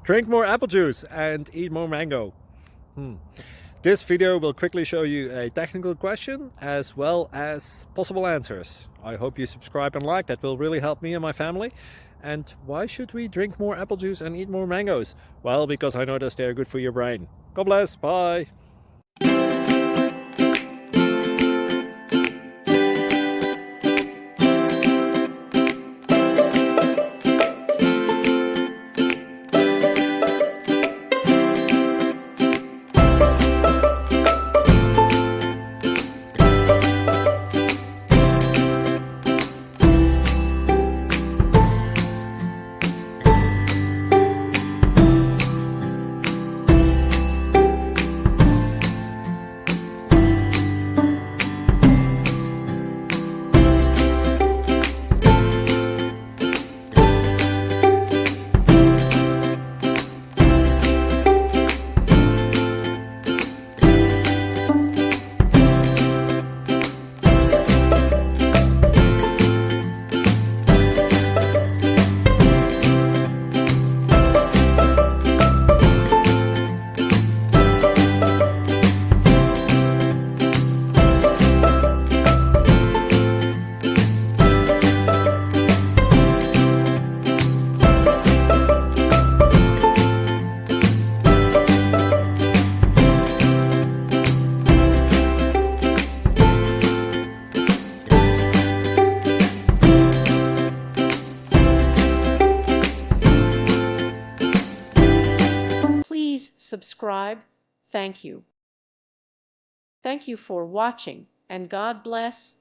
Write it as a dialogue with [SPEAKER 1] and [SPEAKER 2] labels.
[SPEAKER 1] Drink more apple juice and eat more mango. This video will quickly show you a technical question as well as possible answers. I hope you subscribe and like, that will really help me and my family. And why should we drink more apple juice and eat more mangoes? Well, because I noticed they're good for your brain. God bless, bye!
[SPEAKER 2] Please subscribe. Thank you. Thank you for watching, and God bless.